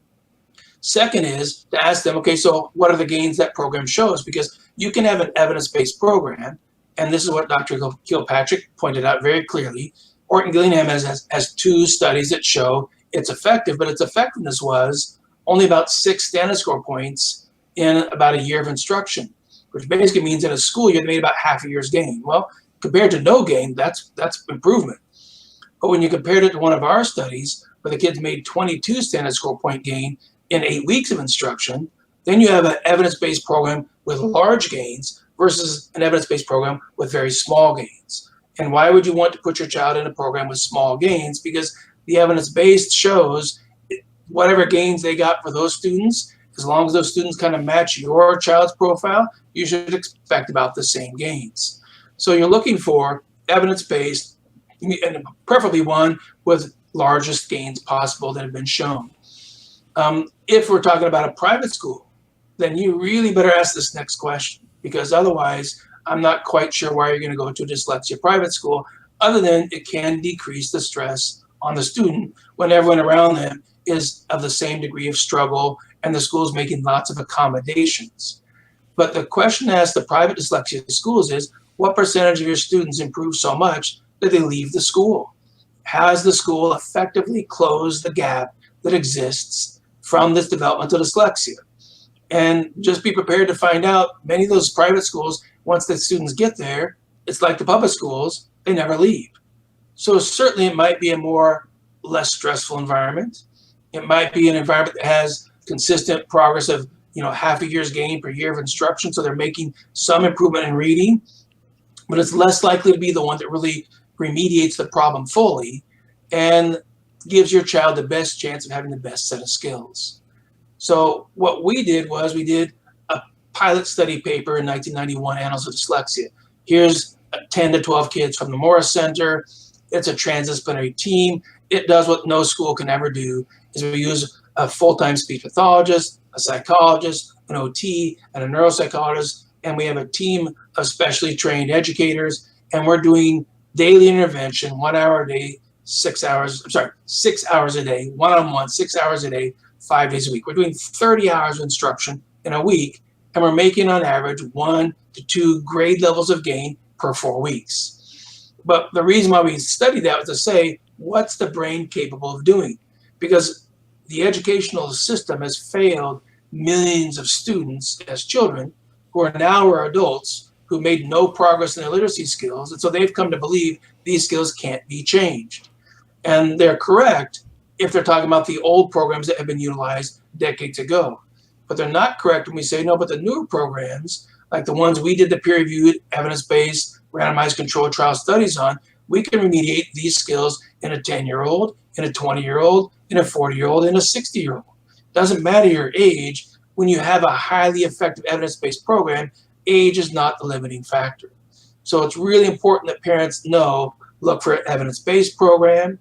Second is to ask them, okay, so what are the gains that program shows? Because you can have an evidence-based program, and this is what Dr. Kilpatrick pointed out very clearly. Orton Gillingham has 2 studies that show it's effective, but its effectiveness was only about 6 standard score points in about a year of instruction, which basically means in a school you had made about half a year's gain. Well, compared to no gain, that's improvement. But when you compared it to one of our studies, where the kids made 22 standard score point gain in 8 weeks of instruction, then you have an evidence-based program with large gains versus an evidence-based program with very small gains. And why would you want to put your child in a program with small gains? Because the evidence-based shows whatever gains they got for those students, as long as those students kind of match your child's profile, you should expect about the same gains. So you're looking for evidence-based, and preferably one with largest gains possible that have been shown. If we're talking about a private school, then you really better ask this next question, because otherwise I'm not quite sure why you're going to go to a dyslexia private school, other than it can decrease the stress on the student when everyone around them is of the same degree of struggle and the school's making lots of accommodations. But the question asked the private dyslexia schools is, what percentage of your students improve so much that they leave the school? Has the school effectively closed the gap that exists from this developmental dyslexia? And just be prepared to find out many of those private schools, once the students get there, it's like the public schools, they never leave. So certainly it might be a less stressful environment. It might be an environment that has consistent progress of half a year's gain per year of instruction. So they're making some improvement in reading, but it's less likely to be the one that really remediates the problem fully and gives your child the best chance of having the best set of skills. So what we did was we did a pilot study paper in 1991, Annals of Dyslexia. Here's 10 to 12 kids from the Morris Center. It's a transdisciplinary team. It does what no school can ever do, is we use a full-time speech pathologist, a psychologist, an OT, and a neuropsychologist, and we have a team of specially trained educators, and we're doing daily intervention, 1 hour a day, 6 hours a day, one-on-one, 6 hours a day, 5 days a week. We're doing 30 hours of instruction in a week, and we're making on average 1 to 2 grade levels of gain per 4 weeks. But the reason why we studied that was to say, what's the brain capable of doing? Because the educational system has failed millions of students as children who are now adults who made no progress in their literacy skills. And so they've come to believe these skills can't be changed. And they're correct if they're talking about the old programs that have been utilized decades ago. But they're not correct when we say, no, but the newer programs, like the ones we did the peer-reviewed, evidence-based, randomized controlled trial studies on, we can remediate these skills in a 10-year-old, in a 20-year-old, in a 40-year-old, in a 60-year-old. Doesn't matter your age. When you have a highly effective evidence-based program, age is not the limiting factor. So it's really important that parents look for an evidence-based program,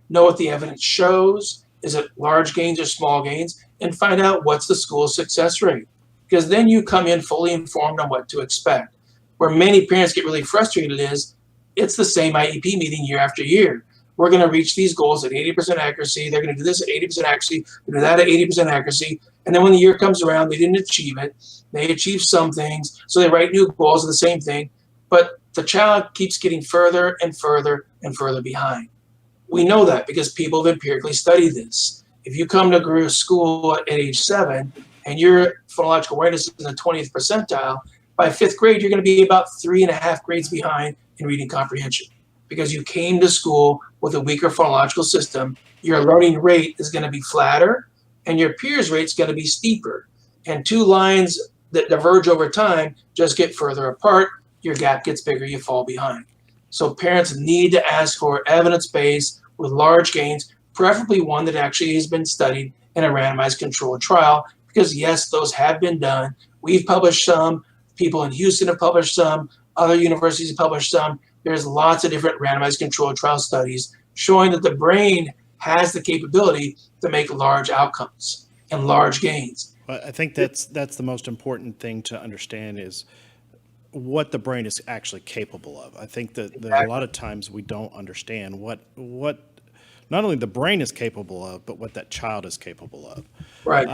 know what the evidence shows, is it large gains or small gains, and find out what's the school's success rate. Because then you come in fully informed on what to expect. Where many parents get really frustrated is, it's the same IEP meeting year after year. We're going to reach these goals at 80% accuracy. They're going to do this at 80% accuracy, do that at 80% accuracy. And then when the year comes around, they didn't achieve it. They achieved some things, so they write new goals of the same thing. But the child keeps getting further and further and further behind. We know that because people have empirically studied this. If you come to school at age 7 and your phonological awareness is in the 20th percentile, by 5th grade, you're going to be about 3.5 grades behind in reading comprehension. Because you came to school with a weaker phonological system, your learning rate is going to be flatter and your peers' rate is going to be steeper. And two lines that diverge over time just get further apart, your gap gets bigger, you fall behind. So parents need to ask for evidence-based with large gains, preferably one that actually has been studied in a randomized controlled trial, because yes, those have been done. We've published some, people in Houston have published some, other universities have published some. There's lots of different randomized controlled trial studies showing that the brain has the capability to make large outcomes and large gains. Well, I think that's the most important thing to understand is what the brain is actually capable of. I think that a lot of times we don't understand what not only the brain is capable of, but what that child is capable of. Right.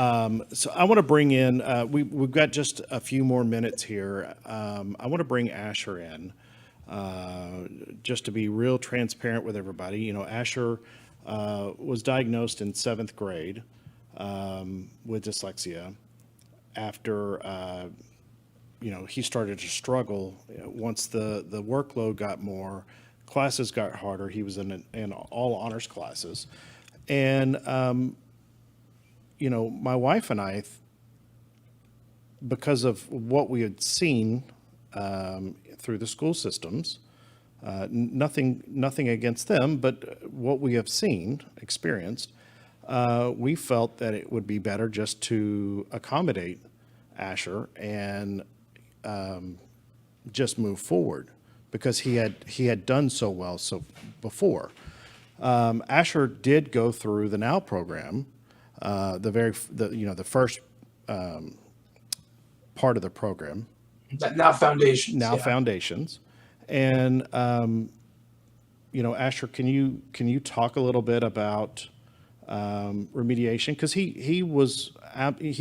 So I want to bring in, we've got just a few more minutes here. I want to bring Asher in. Just to be real transparent with everybody, you know, Asher was diagnosed in 7th grade with dyslexia after, he started to struggle once the workload got more, classes got harder. He was in all honors classes. And, my wife and I, because of what we had seen through the school systems, nothing against them, but what we have experienced, we felt that it would be better just to accommodate Asher and just move forward because he had done so well before. Asher did go through the NOW program, the first part of the program. Now Foundations. Foundations. And, Asher, can you talk a little bit about remediation? Because he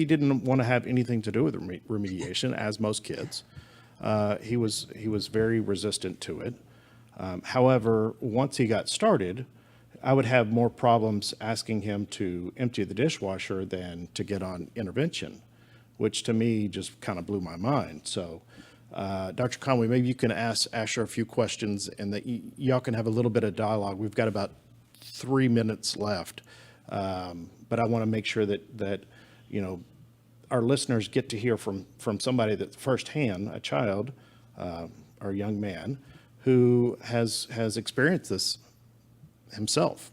didn't want to have anything to do with remediation, as most kids. He was very resistant to it. However, once he got started, I would have more problems asking him to empty the dishwasher than to get on intervention, which to me just kind of blew my mind. So, Dr. Conway, maybe you can ask Asher a few questions and that y'all can have a little bit of dialogue. We've got about 3 minutes left, but I want to make sure that our listeners get to hear from somebody that firsthand, a child or a young man who has experienced this himself.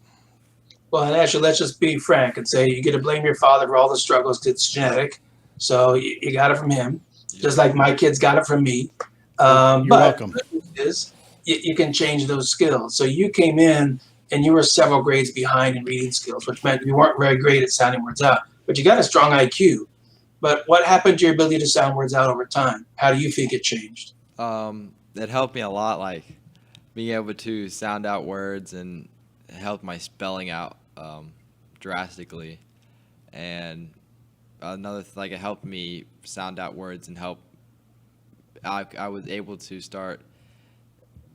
Well, and actually, let's just be frank and say you get to blame your father for all the struggles 'cause it's genetic. So you got it from him, just like my kids got it from me. You're welcome. The good news is you can change those skills. So you came in and you were several grades behind in reading skills, which meant you weren't very great at sounding words out, but you got a strong IQ. But what happened to your ability to sound words out over time? How do you think it changed? That helped me a lot, like being able to sound out words, and helped my spelling out drastically. And another like it helped me sound out words and I was able to start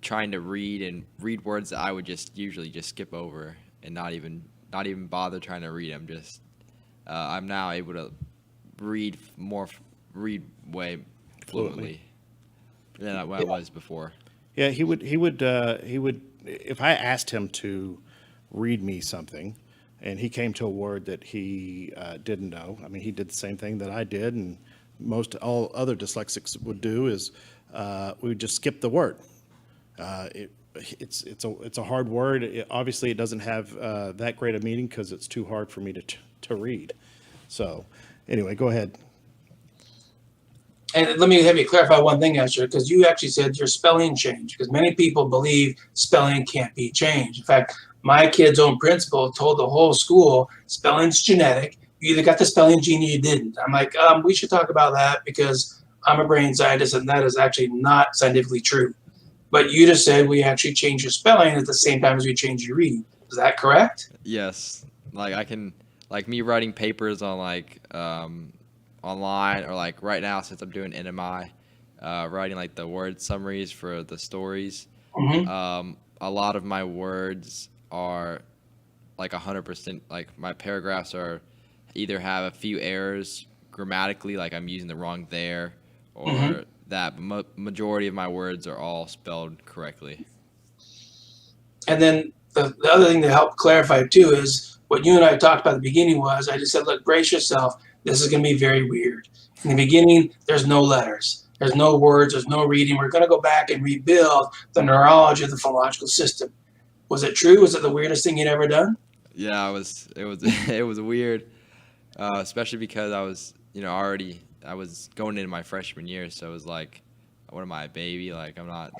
trying to read words that I would just usually just skip over and not even bother trying to read them. Just I'm now able to read way fluently than I was before. Yeah, he would if I asked him to read me something and he came to a word that he didn't know. I mean, he did the same thing that I did, and all other dyslexics would do is we would just skip the word. It's a hard word. Obviously, it doesn't have that great a meaning because it's too hard for me to read. So anyway, go ahead. And let me have you clarify one thing, Asher, because you actually said your spelling changed, because many people believe spelling can't be changed. In fact, my kid's own principal told the whole school spelling's genetic. You either got the spelling gene or you didn't. I'm like, we should talk about that because I'm a brain scientist and that is actually not scientifically true. But you just said we actually change your spelling at the same time as we change your reading. Is that correct? Yes, like I can, like me writing papers on online, or like right now since I'm doing NMI, writing like the word summaries for the stories. Mm-hmm. A lot of my words are like 100%, like my paragraphs are either have a few errors grammatically, like I'm using the wrong there, or that majority of my words are all spelled correctly. And then the other thing to help clarify too is what you and I talked about at the beginning was I just said, look, brace yourself. This is going to be very weird. In the beginning, there's no letters. There's no words. There's no reading. We're going to go back and rebuild the neurology of the phonological system. Was it true? Was it the weirdest thing you'd ever done? Yeah, it was weird, especially because I was, I was going into my freshman year, so it was like, what am I, a baby? Like I'm not.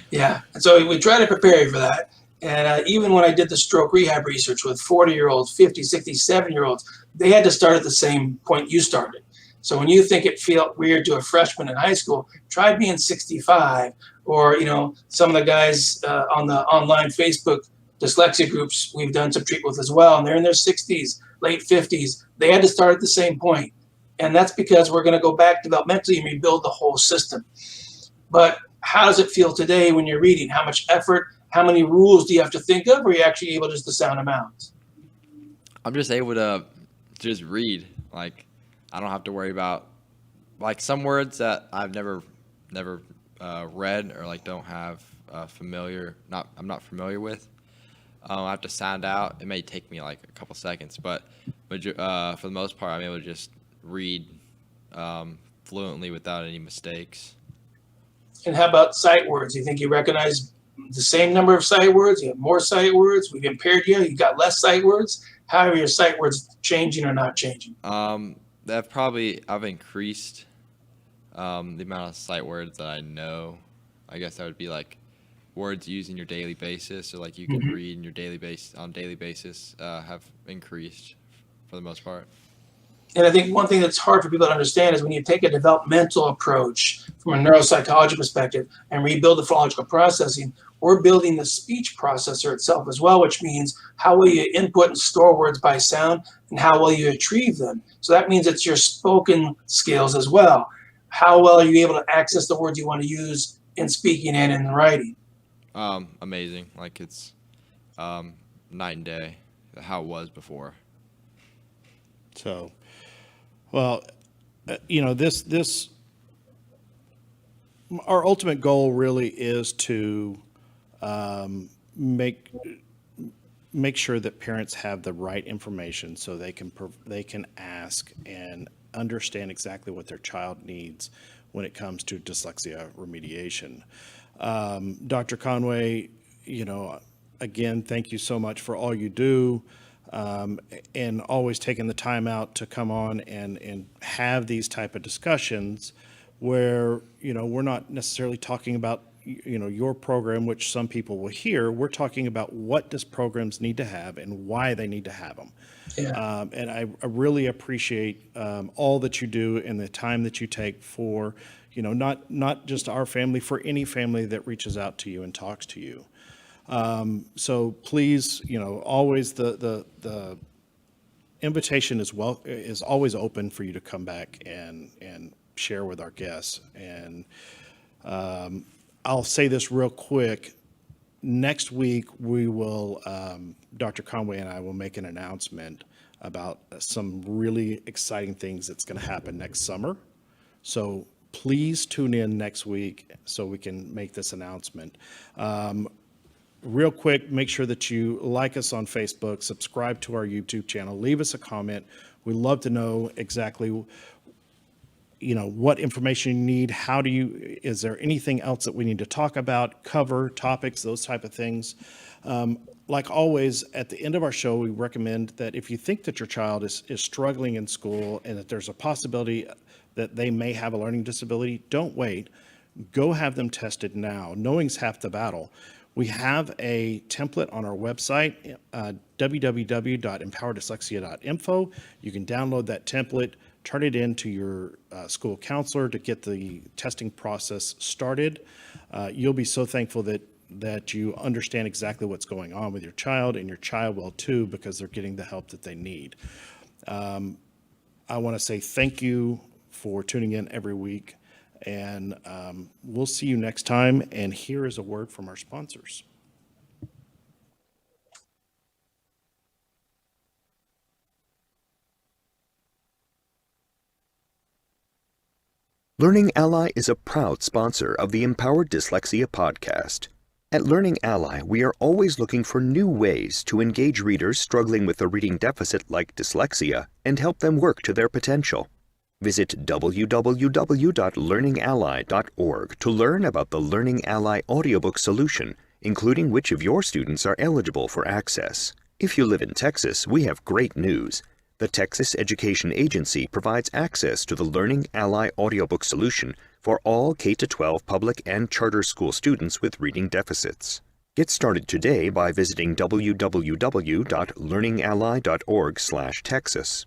Yeah. And so we try to prepare you for that. And even when I did the stroke rehab research with 40-year-olds, 50, 60, 70-year-olds, they had to start at the same point you started. So when you think it felt weird to a freshman in high school, try being 65, or some of the guys on the online Facebook dyslexia groups we've done some treatment with as well, and they're in their 60s, late 50s. They had to start at the same point, and that's because we're going to go back developmentally and rebuild the whole system. But how does it feel today when you're reading? How much effort? How many rules do you have to think of, or are you actually able just to sound them out? I'm just able to just read. Like I don't have to worry about like some words that I've never read, or like don't have I'm not familiar with. I have to sound out. It may take me like a couple seconds, but for the most part, I'm able to just read fluently without any mistakes. And how about sight words? Do you think you recognize the same number of sight words? You have more sight words? We've impaired you. You got less sight words? How are your sight words changing or not changing? I've increased the amount of sight words that I know. I guess that would be like words used in your daily basis, or like you can read in your daily basis have increased for the most part. And I think one thing that's hard for people to understand is when you take a developmental approach from a neuropsychology perspective and rebuild the phonological processing, we're building the speech processor itself as well, which means how will you input and store words by sound and how will you retrieve them. So that means it's your spoken skills as well. How well are you able to access the words you want to use in speaking and in writing? Amazing. Like it's night and day how it was before. So, well, this our ultimate goal really is to make sure that parents have the right information so they can ask and understand exactly what their child needs when it comes to dyslexia remediation. Dr. Conway, again, thank you so much for all you do. And always taking the time out to come on and have these type of discussions where, we're not necessarily talking about, your program, which some people will hear. We're talking about what does programs need to have and why they need to have them. Yeah. And I really appreciate all that you do and the time that you take for, not just our family, for any family that reaches out to you and talks to you. So please, always the invitation is always open for you to come back and share with our guests. And I'll say this real quick. Next week, we will, Dr. Conway and I will make an announcement about some really exciting things that's going to happen next summer. So please tune in next week so we can make this announcement. Real quick, make sure that you like us on Facebook, subscribe to our YouTube channel, leave us a comment. We love to know exactly, what information you need. Is there anything else that we need to talk about, cover topics, those type of things? Like always, at the end of our show, we recommend that if you think that your child is struggling in school and that there's a possibility that they may have a learning disability, don't wait. Go have them tested now. Knowing's half the battle. We have a template on our website, www.empowerdyslexia.info. You can download that template, turn it in to your school counselor to get the testing process started. You'll be so thankful that you understand exactly what's going on with your child, and your child will too, because they're getting the help that they need. I want to say thank you for tuning in every week. And we'll see you next time. And here is a word from our sponsors. Learning Ally is a proud sponsor of the Empowered Dyslexia podcast. At Learning Ally, we are always looking for new ways to engage readers struggling with a reading deficit like dyslexia and help them work to their potential. Visit www.learningally.org to learn about the Learning Ally audiobook solution, including which of your students are eligible for access. If you live in Texas, we have great news. The Texas Education Agency provides access to the Learning Ally audiobook solution for all K-12 public and charter school students with reading deficits. Get started today by visiting www.learningally.org/Texas.